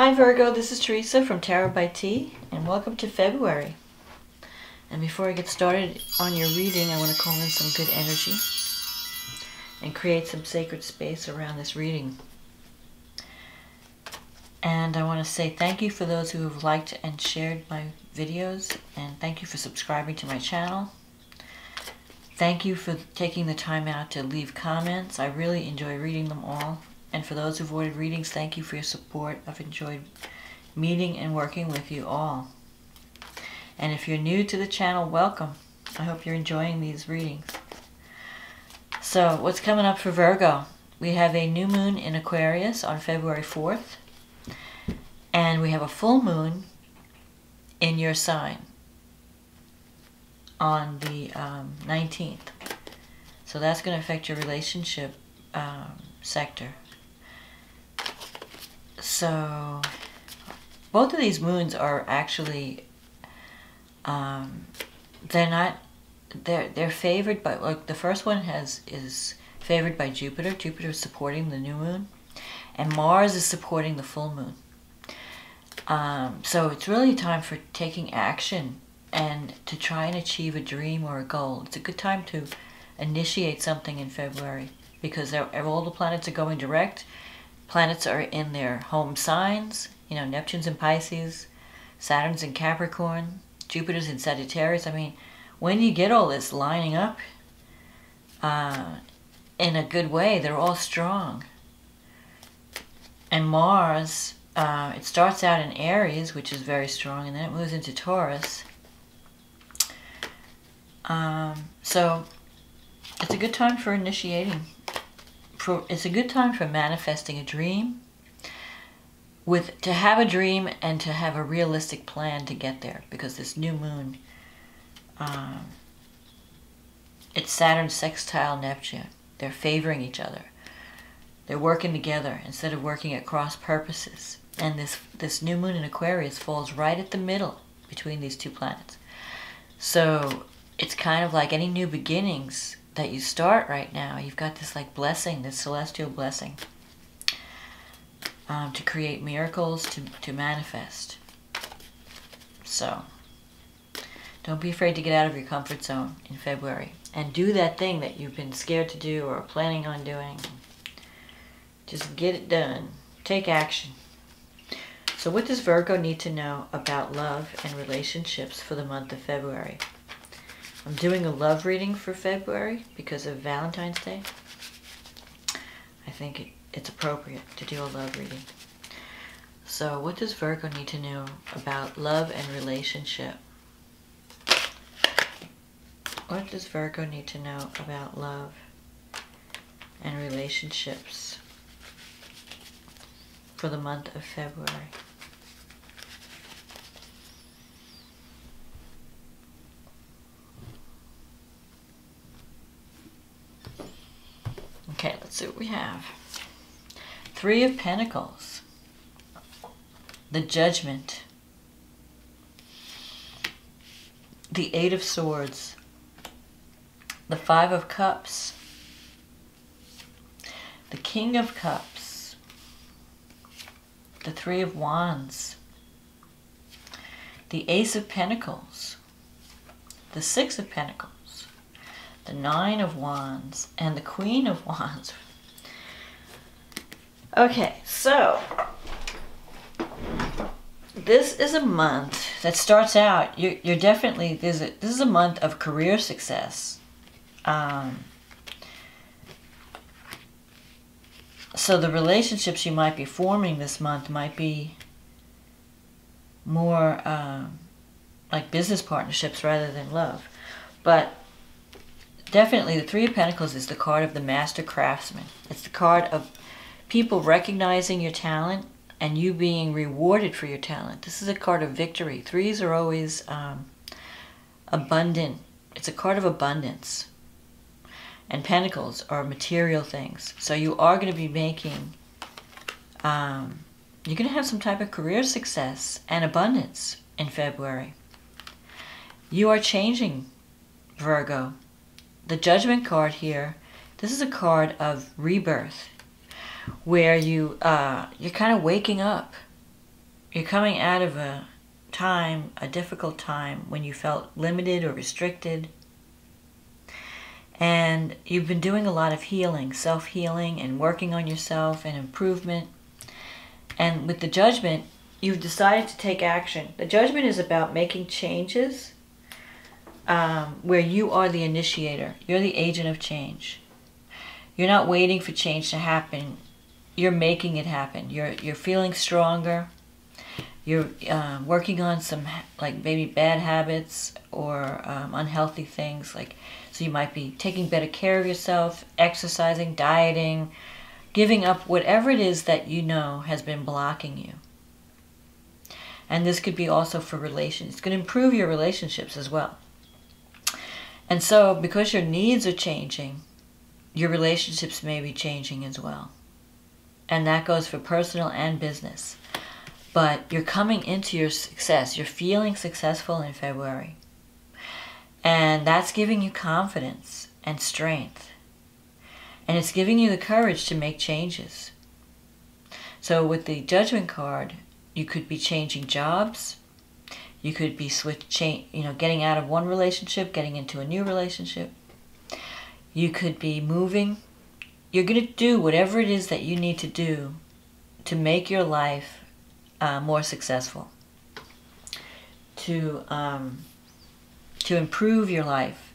Hi Virgo, this is Teresa from Tarot by T, and welcome to February. And before I get started on your reading, I want to call in some good energy and create some sacred space around this reading. And I want to say thank you for those who have liked and shared my videos, and thank you for subscribing to my channel. Thank you for taking the time out to leave comments. I really enjoy reading them all. And for those who've ordered readings, thank you for your support. I've enjoyed meeting and working with you all. And if you're new to the channel, welcome. I hope you're enjoying these readings. So, what's coming up for Virgo? We have a new moon in Aquarius on February 4th. And we have a full moon in your sign on the 19th. So that's going to affect your relationship sector. So both of these moons are actually they're favored by, like, the first one is favored by Jupiter. Jupiter is supporting the new moon, and Mars is supporting the full moon. So it's really time for taking action and to try and achieve a dream or a goal. It's a good time to initiate something in February because all the planets are going direct. Planets are in their home signs. You know, Neptune's in Pisces, Saturn's in Capricorn, Jupiter's in Sagittarius. I mean, when you get all this lining up in a good way, they're all strong. And Mars, it starts out in Aries, which is very strong, and then it moves into Taurus. So it's a good time for initiating. It's a good time for manifesting a dream, to have a dream and to have a realistic plan to get there, because this new moon, it's Saturn sextile Neptune. They're favoring each other. They're working together instead of working at cross purposes. And this new moon in Aquarius falls right at the middle between these two planets. So it's kind of like any new beginnings that you start right now. You've got this like blessing, this celestial blessing, to create miracles, to manifest. So don't be afraid to get out of your comfort zone in February and do that thing that you've been scared to do or planning on doing. Just get it done. Take action. So what does Virgo need to know about love and relationships for the month of February? I'm doing a love reading for February because of Valentine's Day. I think it's appropriate to do a love reading. So what does Virgo need to know about love and relationship? What does Virgo need to know about love and relationships for the month of February? Okay, let's see what we have. Three of Pentacles, the Judgment, the Eight of Swords, the Five of Cups, the King of Cups, the Three of Wands, the Ace of Pentacles, the Six of Pentacles, the Nine of Wands, and the Queen of Wands. Okay, so this is a month that starts out, you're definitely, this is a month of career success. So the relationships you might be forming this month might be more like business partnerships rather than love. But definitely the Three of Pentacles is the card of the master craftsman. It's the card of people recognizing your talent and you being rewarded for your talent. This is a card of victory. Threes are always abundant. It's a card of abundance. And Pentacles are material things. So you are going to be making, you're going to have some type of career success and abundance in February. You are changing, Virgo. The Judgment card here, this is a card of rebirth, where you're kind of waking up You're coming out of a time, a difficult time, when you felt limited or restricted. And you've been doing a lot of healing, self-healing, and working on yourself and improvement. And with the Judgment, you've decided to take action. The Judgment is about making changes where you are the initiator. You're the agent of change. You're not waiting for change to happen. You're making it happen. You're feeling stronger. You're working on some like maybe bad habits or unhealthy things. So you might be taking better care of yourself, exercising, dieting, giving up whatever it is that you know has been blocking you. And this could be also for relations. It's going to improve your relationships as well. And so because your needs are changing, your relationships may be changing as well. And that goes for personal and business. But you're coming into your success. You're feeling successful in February. And that's giving you confidence and strength. And it's giving you the courage to make changes. So with the Judgment card, you could be changing jobs. You could be getting out of one relationship, getting into a new relationship. You could be moving. You're going to do whatever it is that you need to do to make your life more successful, to improve your life.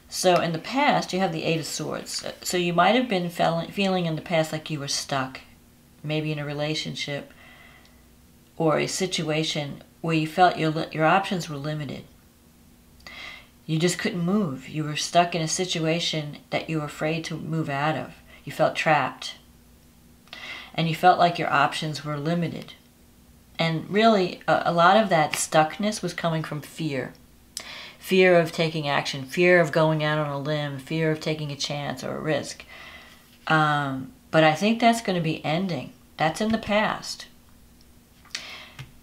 So in the past, you have the 8 of Swords. So you might have been feeling in the past like you were stuck, maybe in a relationship or a situation where you felt your options were limited. You just couldn't move. You were stuck in a situation that you were afraid to move out of. You felt trapped. And you felt like your options were limited. And really, a lot of that stuckness was coming from fear. Fear of taking action, fear of going out on a limb, fear of taking a chance or a risk. But I think that's going to be ending. That's in the past.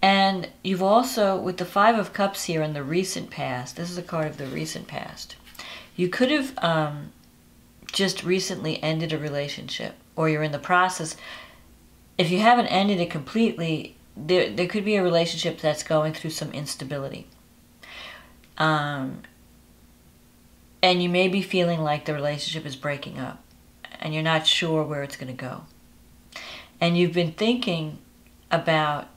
And you've also, with the 5 of Cups here in the recent past, this is a card of the recent past, you could have just recently ended a relationship, or you're in the process. If you haven't ended it completely, there could be a relationship that's going through some instability. And you may be feeling like the relationship is breaking up, and you're not sure where it's going to go. And you've been thinking about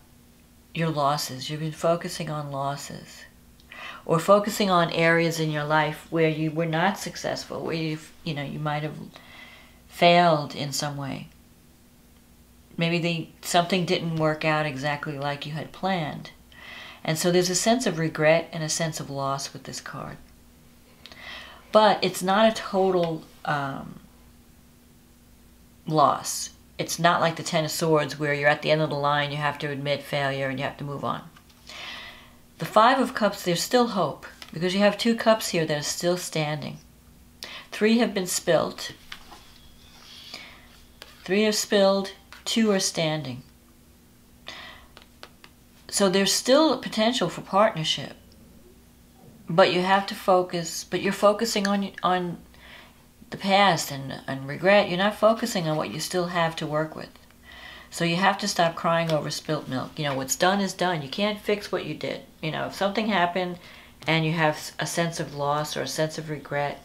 your losses. You've been focusing on losses, or focusing on areas in your life where you were not successful, where you might have failed in some way. Maybe something didn't work out exactly like you had planned. And so there's a sense of regret and a sense of loss with this card. But it's not a total loss. It's not like the 10 of Swords where you're at the end of the line, you have to admit failure and you have to move on. The 5 of Cups, there's still hope, because you have 2 cups here that are still standing. 3 have been spilled. 3 have spilled, 2 are standing. So there's still a potential for partnership. But you have to focus, but you're focusing on the past and regret. You're not focusing on what you still have to work with. So you have to stop crying over spilt milk. What's done is done. You can't fix what you did. If something happened and you have a sense of loss or a sense of regret,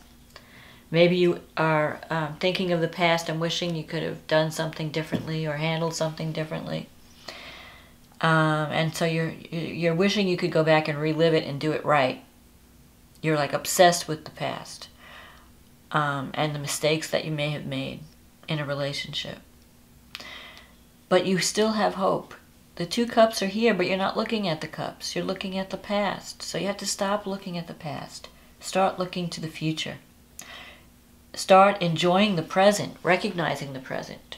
maybe you are thinking of the past and wishing you could have done something differently or handled something differently. And so you're wishing you could go back and relive it and do it right. You're like obsessed with the past. And the mistakes that you may have made in a relationship. But you still have hope. The 2 cups are here, but you're not looking at the cups. You're looking at the past. So you have to stop looking at the past. Start looking to the future. Start enjoying the present, recognizing the present.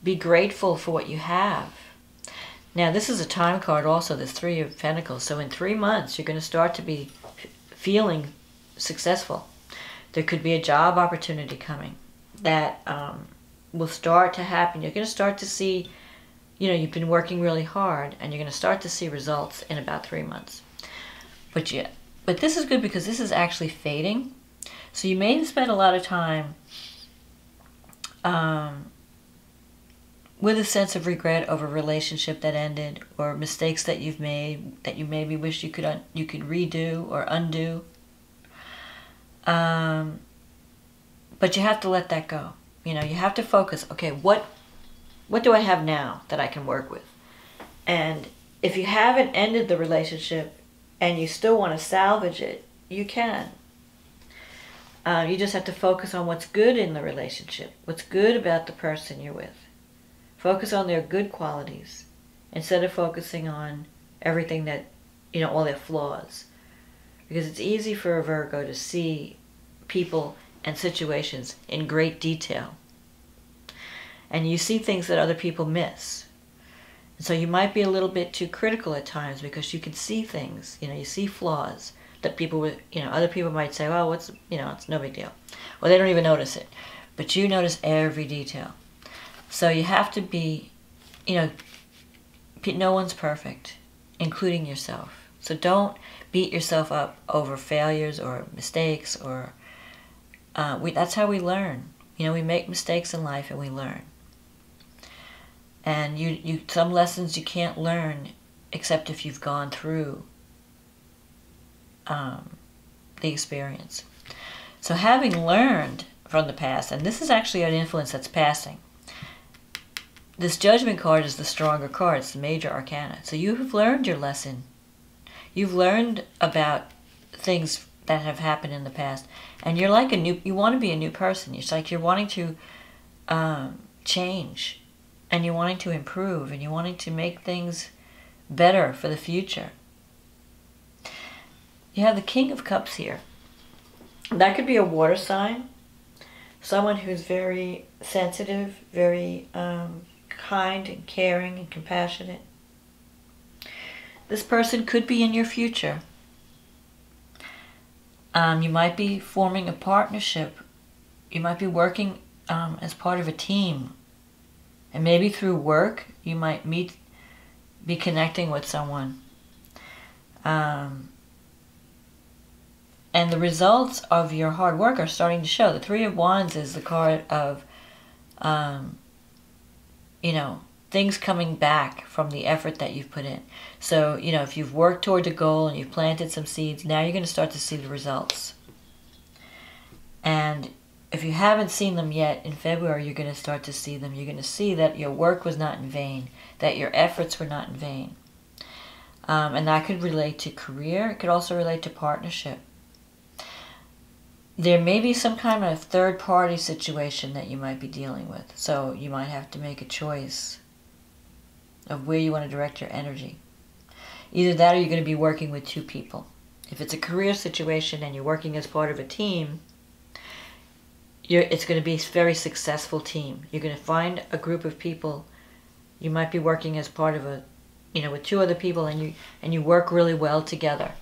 Be grateful for what you have. Now, this is a time card also, this 3 of Pentacles. So in 3 months, you're going to start to be feeling successful. There could be a job opportunity coming that will start to happen. You're going to start to see, you've been working really hard, and you're going to start to see results in about 3 months. But this is good because this is actually fading. So you may spend a lot of time with a sense of regret over a relationship that ended, or mistakes that you've made that you maybe wish you could redo or undo. But you have to let that go. You know, you have to focus. Okay, what do I have now that I can work with? And if you haven't ended the relationship and you still want to salvage it, you can. You just have to focus on what's good in the relationship, what's good about the person you're with. Focus on their good qualities instead of focusing on everything that, you know, all their flaws. Because it's easy for a Virgo to see people and situations in great detail. And you see things that other people miss. And so you might be a little bit too critical at times because you can see things, you know, you see flaws that people would, you know, other people might say, oh, it's no big deal. Or they don't even notice it. But you notice every detail. So you have to be, you know, no one's perfect, including yourself. So don't beat yourself up over failures or mistakes, or that's how we learn. You know, we make mistakes in life and we learn. And some lessons you can't learn except if you've gone through the experience. So having learned from the past, and this is actually an influence that's passing. This Judgment card is the stronger card. It's the major arcana. So you have learned your lesson. You've learned about things that have happened in the past. And you're like you want to be a new person. It's like you're wanting to change. And you're wanting to improve. And you're wanting to make things better for the future. You have the King of Cups here. That could be a water sign. Someone who's very sensitive, very kind and caring and compassionate. This person could be in your future. You might be forming a partnership. You might be working as part of a team. And maybe through work, you might be connecting with someone. And the results of your hard work are starting to show. The Three of Wands is the card of, you know, things coming back from the effort that you've put in. So, you know, if you've worked towards a goal and you've planted some seeds, now you're going to start to see the results. And if you haven't seen them yet, in February you're going to start to see them. You're going to see that your work was not in vain, that your efforts were not in vain. And that could relate to career. It could also relate to partnership. There may be some kind of third-party situation that you might be dealing with. So you might have to make a choice of where you want to direct your energy. Either that or you're going to be working with two people. If it's a career situation and you're working as part of a team, it's going to be a very successful team. You're going to find a group of people. You might be working as part of a, you know, with two other people, and you work really well together.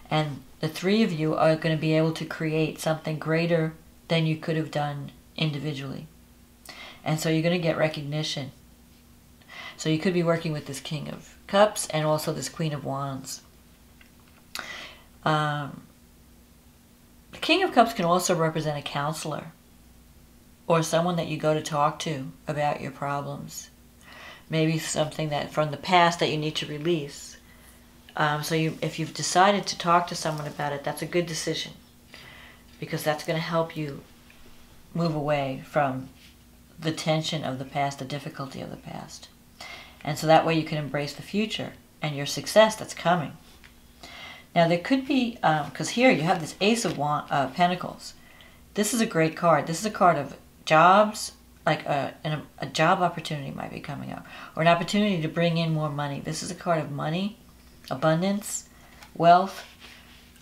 And the three of you are going to be able to create something greater than you could have done individually. And so you're going to get recognition. So you could be working with this King of Cups and also this Queen of Wands. The King of Cups can also represent a counselor or someone that you go to talk to about your problems. Maybe something that from the past that you need to release. So if you've decided to talk to someone about it, that's a good decision, because that's going to help you move away from the tension of the past, the difficulty of the past. And so that way you can embrace the future and your success that's coming. Now there could be, because here you have this Ace of Pentacles. This is a great card. This is a card of jobs, like a job opportunity might be coming up, or an opportunity to bring in more money. This is a card of money, abundance, wealth,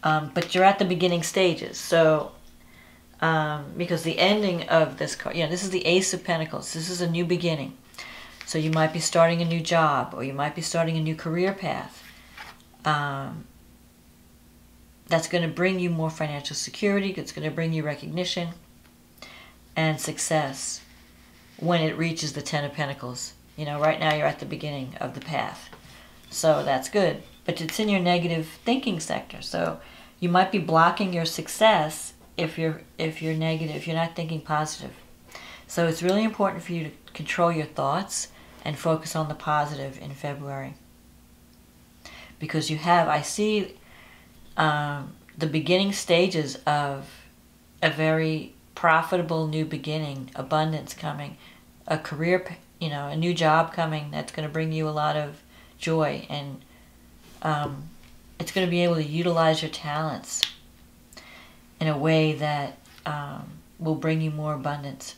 but you're at the beginning stages. So, because the ending of this card, you know, this is the Ace of Pentacles. This is a new beginning. So you might be starting a new job, or you might be starting a new career path. That's going to bring you more financial security. It's going to bring you recognition and success when it reaches the Ten of Pentacles. You know, right now you're at the beginning of the path. So that's good. But it's in your negative thinking sector. So you might be blocking your success if you're negative, if you're not thinking positive. So it's really important for you to control your thoughts and focus on the positive in February. Because you have, I see the beginning stages of a very profitable new beginning, abundance coming, a career, a new job coming that's going to bring you a lot of joy, and it's going to be able to utilize your talents in a way that will bring you more abundance.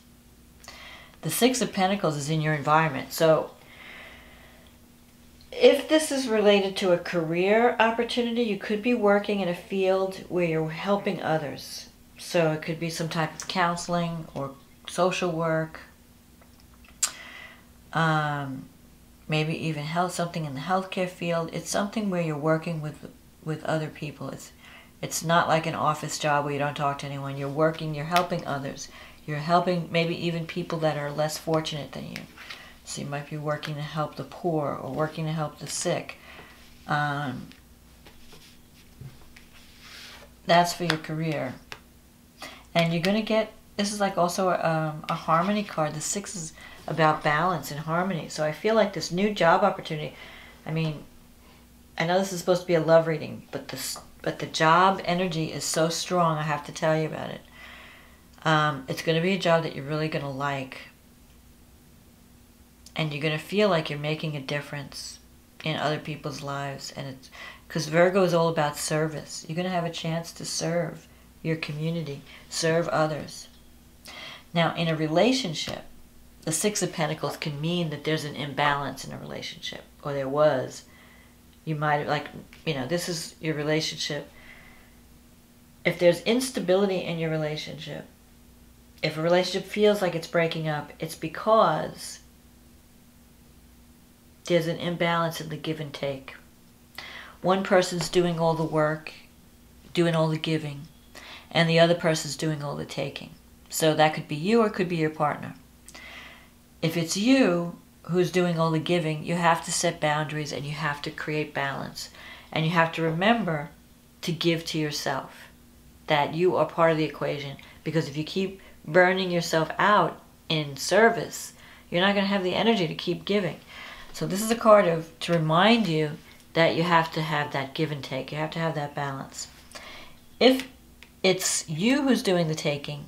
The Six of Pentacles is in your environment. So if this is related to a career opportunity, you could be working in a field where you're helping others. So it could be some type of counseling or social work. Maybe even something in the healthcare field. It's something where you're working with other people. It's not like an office job where you don't talk to anyone. You're working, you're helping others. You're helping maybe even people that are less fortunate than you. So you might be working to help the poor or working to help the sick. That's for your career. And you're going to get, this is like also a harmony card. The 6 is about balance and harmony. So I feel like this new job opportunity, I mean, I know this is supposed to be a love reading, but the job energy is so strong, I have to tell you about it. It's going to be a job that you're really going to like. And you're going to feel like you're making a difference in other people's lives. And it's because Virgo is all about service. You're going to have a chance to serve your community, serve others. Now, in a relationship, the 6 of Pentacles can mean that there's an imbalance in a relationship, or there was. You might have, this is your relationship. If there's instability in your relationship, if a relationship feels like it's breaking up, it's because there's an imbalance in the give and take. One person's doing all the work, doing all the giving, and the other person's doing all the taking. So that could be you or it could be your partner. If it's you who's doing all the giving, you have to set boundaries and you have to create balance. And you have to remember to give to yourself, that you are part of the equation. Because if you keep burning yourself out in service, you're not going to have the energy to keep giving. So this is a card to remind you that you have to have that give and take. You have to have that balance. If it's you who's doing the taking,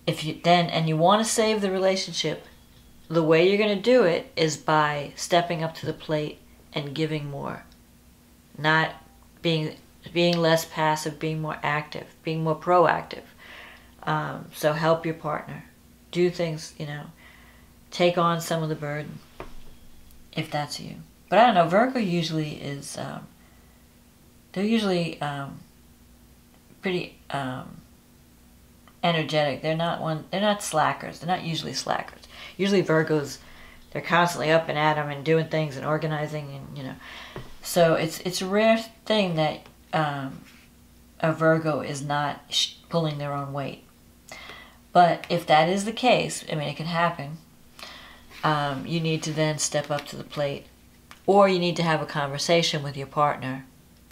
and you want to save the relationship, the way you're going to do it is by stepping up to the plate and giving more. Not being less passive, being more active, being more proactive. So help your partner. Do things, take on some of the burden, if that's you. But I don't know, Virgo usually is, they're usually pretty energetic. They're not slackers. They're not usually slackers. Usually Virgos, they're constantly up and at 'em and doing things and organizing, and So it's a rare thing that a Virgo is not pulling their own weight. But if that is the case, I mean, it can happen. You need to then step up to the plate, or you need to have a conversation with your partner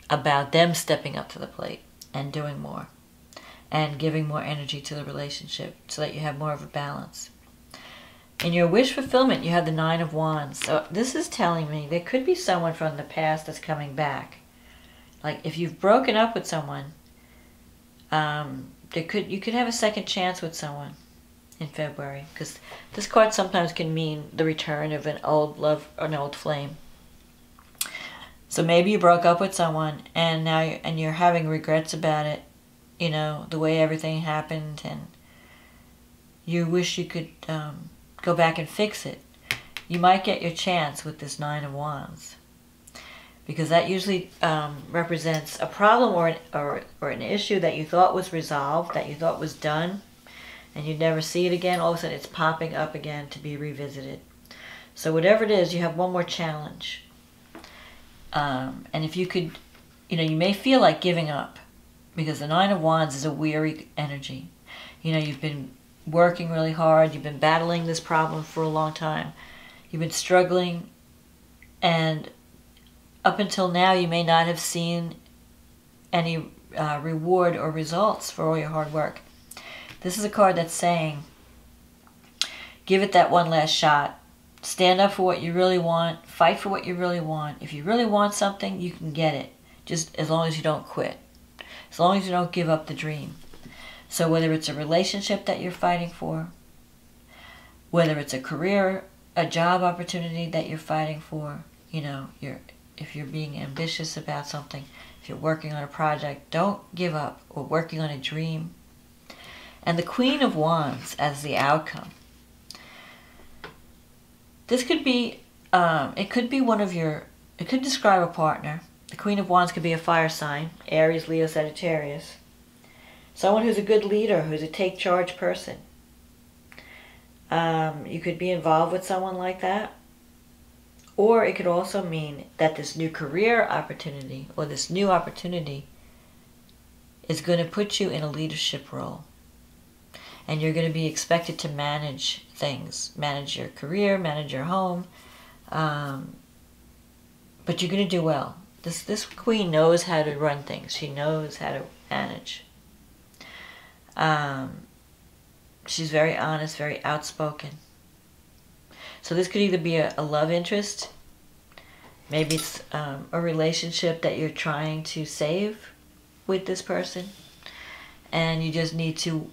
about them stepping up to the plate and doing more and giving more energy to the relationship so that you have more of a balance. In your wish fulfillment, you have the 9 of Wands. So this is telling me there could be someone from the past that's coming back. Like if you've broken up with someone, you could have a second chance with someone in February, because this card sometimes can mean the return of an old love or an old flame. So maybe you broke up with someone and now you're having regrets about it, the way everything happened, and you wish you could go back and fix it. You might get your chance with this 9 of Wands, because that usually represents a problem or an issue that you thought was resolved, that you thought was done, and you'd never see it again. All of a sudden it's popping up again to be revisited. So whatever it is, you have one more challenge. And if you could, you may feel like giving up, because the 9 of Wands is a weary energy. You've been working really hard, you've been battling this problem for a long time, you've been struggling, and up until now you may not have seen any reward or results for all your hard work. This is a card that's saying, give it that one last shot. Stand up for what you really want. Fight for what you really want. If you really want something, you can get it. Just as long as you don't quit. As long as you don't give up the dream. So whether it's a relationship that you're fighting for, whether it's a career, a job opportunity that you're fighting for, you know, if you're being ambitious about something, if you're working on a project, don't give up, or working on a dream. And the Queen of Wands as the outcome. This could be, it could be one of your, it could describe a partner. The Queen of Wands could be a fire sign, Aries, Leo, Sagittarius. Someone who's a good leader, who's a take-charge person. You could be involved with someone like that. Or it could also mean that this new career opportunity, or this new opportunity, is going to put you in a leadership role. And you're going to be expected to manage things. Manage your career, manage your home. But you're going to do well. This queen knows how to run things. She knows how to manage. She's very honest, very outspoken. So this could either be a love interest. Maybe it's a relationship that you're trying to save with this person. And you just need to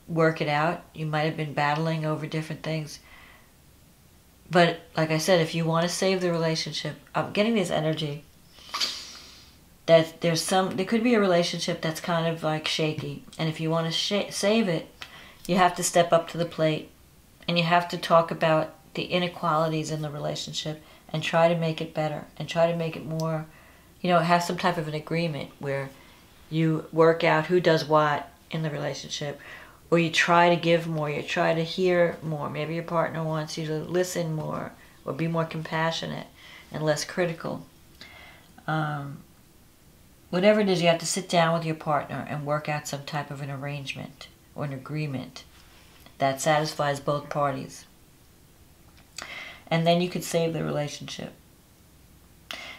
work it out. You might have been battling over different things. But like I said, if you want to save the relationship, I'm getting this energy that there could be a relationship that's kind of like shaky. And if you want to save it, you have to step up to the plate. And you have to talk about the inequalities in the relationship and try to make it better. And try to make it more, you know, have some type of an agreement where you work out who does what in the relationship. Or you try to give more, you try to hear more. Maybe your partner wants you to listen more or be more compassionate and less critical. Whatever it is, you have to sit down with your partner and work out some type of an arrangement or an agreement that satisfies both parties. And then you could save the relationship.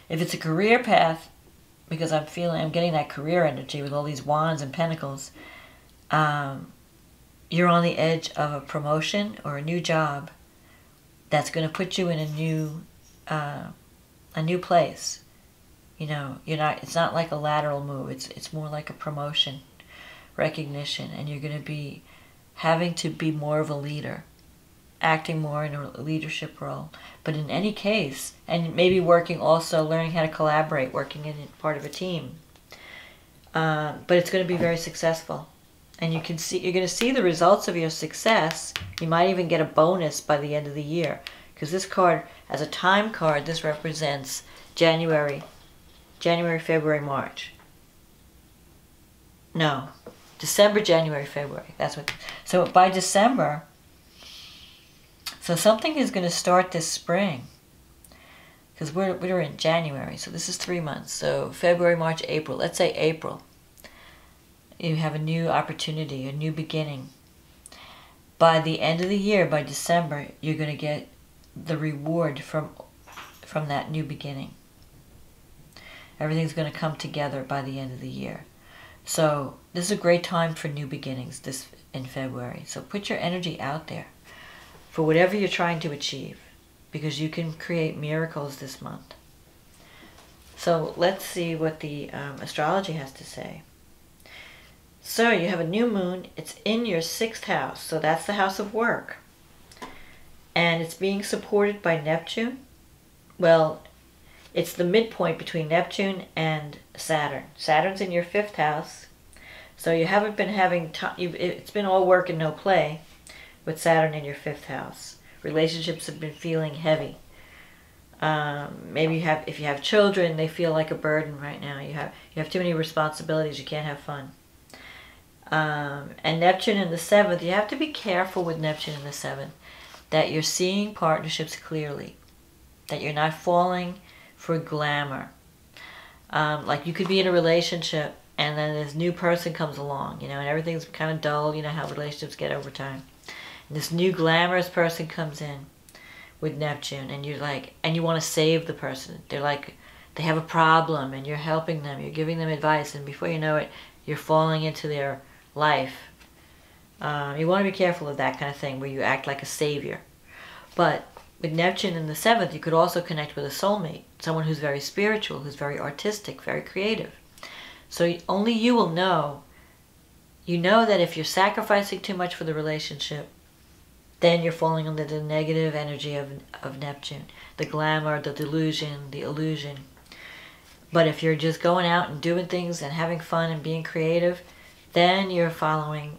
If it's a career path, because I'm getting that career energy with all these wands and pentacles, you're on the edge of a promotion or a new job that's going to put you in a new place. You know, it's not like a lateral move. It's more like a promotion, recognition, and you're going to be having to be more of a leader, acting more in a leadership role. But in any case, and maybe learning how to collaborate, working in part of a team. But it's going to be very successful. And you're going to see the results of your success. You might even get a bonus by the end of the year. Because this card, as a time card, this represents January, February, March. No, December, January, February. So by December, so something is going to start this spring. Because we're in January, so this is 3 months. So February, March, April. Let's say April. You have a new opportunity, a new beginning. By the end of the year, by December, you're going to get the reward from that new beginning. Everything's going to come together by the end of the year. So this is a great time for new beginnings this in February. So put your energy out there for whatever you're trying to achieve, because you can create miracles this month. So let's see what the astrology has to say. So you have a new moon. It's in your 6th house. So that's the house of work. And it's being supported by Neptune. Well, it's the midpoint between Neptune and Saturn. Saturn's in your 5th house. So you haven't been having time. It's been all work and no play with Saturn in your 5th house. Relationships have been feeling heavy. Maybe if you have children, they feel like a burden right now. You have too many responsibilities. You can't have fun. And Neptune in the 7th, you have to be careful with Neptune in the 7th, that you're seeing partnerships clearly, that you're not falling for glamour. Like you could be in a relationship and then this new person comes along, and everything's kind of dull, how relationships get over time. And this new glamorous person comes in with Neptune, and you're like, and you want to save the person. They're like, they have a problem and you're helping them, you're giving them advice, and before you know it, you're falling into their life. You want to be careful of that kind of thing where you act like a savior. But with Neptune in the 7th, you could also connect with a soulmate, someone who's very spiritual, who's very artistic, very creative. So only you will know. You know that if you're sacrificing too much for the relationship, then you're falling under the negative energy of Neptune. The glamour, the delusion, the illusion. But if you're just going out and doing things and having fun and being creative, then you're following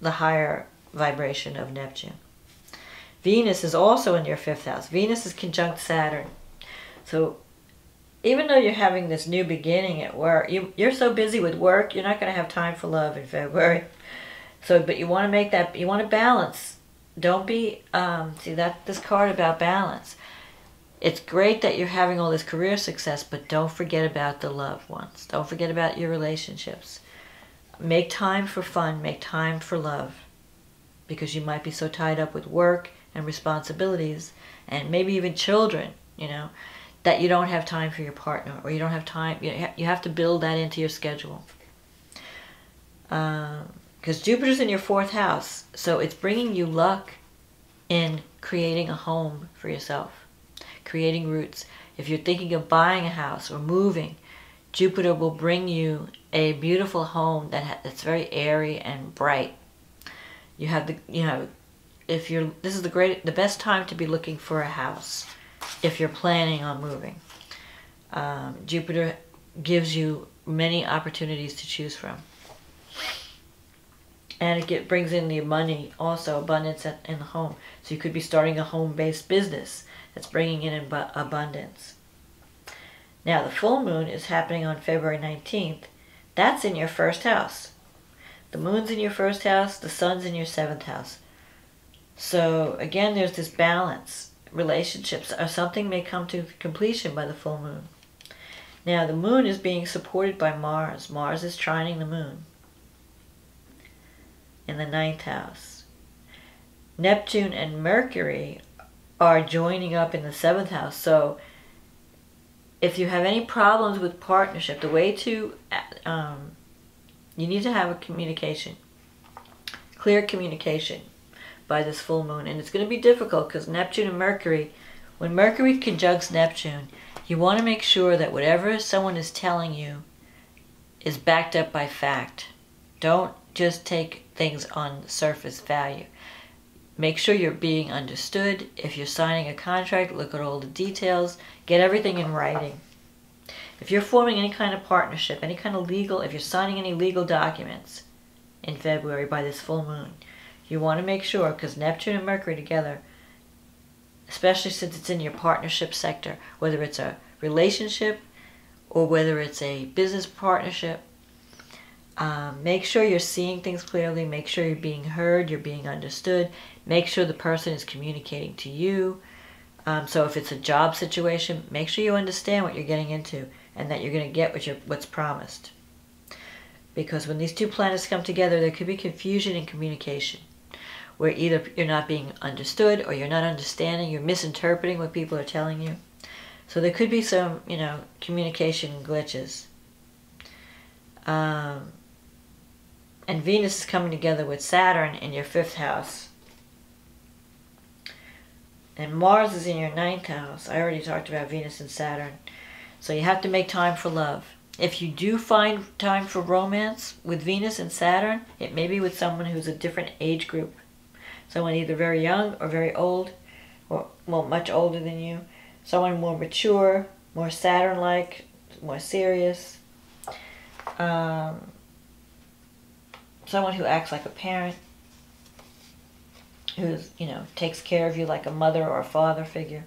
the higher vibration of Neptune. Venus is also in your 5th house. Venus is conjunct Saturn. So even though you're having this new beginning at work, you're so busy with work, you're not going to have time for love in February. So, but you want to make that, you want to balance. Don't be, see that this card about balance. It's great that you're having all this career success, but don't forget about the loved ones. Don't forget about your relationships. Make time for fun, make time for love. Because you might be so tied up with work and responsibilities, and maybe even children, you know, that you don't have time for your partner, or you don't have time, you have to build that into your schedule. Because Jupiter's in your 4th house, so it's bringing you luck in creating a home for yourself, creating roots. If you're thinking of buying a house or moving, Jupiter will bring you a beautiful home that's very airy and bright. You have the, you know, if you're, this is the best time to be looking for a house if you're planning on moving. Jupiter gives you many opportunities to choose from. And it brings in the money, also abundance in the home. So you could be starting a home-based business that's bringing in abundance. Now the full moon is happening on February 19th. That's in your 1st house. The moon's in your 1st house, the sun's in your 7th house. So again, there's this balance. Relationships or something may come to completion by the full moon. Now the moon is being supported by Mars. Mars is trining the moon in the 9th house. Neptune and Mercury are joining up in the 7th house. So if you have any problems with partnership, the way to, you need to have a communication, clear communication by this full moon. And it's going to be difficult because Neptune and Mercury, when Mercury conjuncts Neptune, you want to make sure that whatever someone is telling you is backed up by fact. Don't just take things on surface value. Make sure you're being understood. If you're signing a contract, look at all the details. Get everything in writing. If you're forming any kind of partnership, any kind of legal, if you're signing any legal documents in February by this full moon, you want to make sure, because Neptune and Mercury together, especially since it's in your partnership sector, whether it's a relationship or whether it's a business partnership, make sure you're seeing things clearly. Make sure you're being heard, you're being understood. Make sure the person is communicating to you. So if it's a job situation, make sure you understand what you're getting into and that you're going to get what's promised. Because when these two planets come together, there could be confusion in communication, where either you're not being understood or you're not understanding, you're misinterpreting what people are telling you. So there could be some, communication glitches. And Venus is coming together with Saturn in your 5th house. And Mars is in your 9th house. I already talked about Venus and Saturn. So you have to make time for love. If you do find time for romance with Venus and Saturn, it may be with someone who's a different age group. Someone either very young or very old, or much older than you. Someone more mature, more Saturn-like, more serious. Someone who acts like a parent, who's, takes care of you like a mother or a father figure.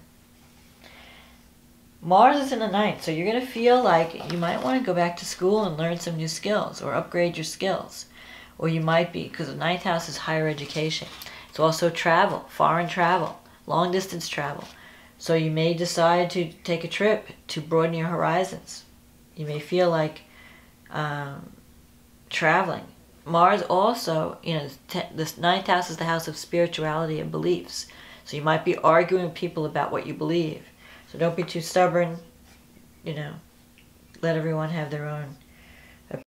Mars is in the 9th, so you're going to feel like you might want to go back to school and learn some new skills or upgrade your skills. Or you might be, because the 9th house is higher education. It's also travel, foreign travel, long distance travel. So you may decide to take a trip to broaden your horizons. You may feel like traveling. Mars also, this 9th house is the house of spirituality and beliefs. So you might be arguing with people about what you believe. So don't be too stubborn, let everyone have their own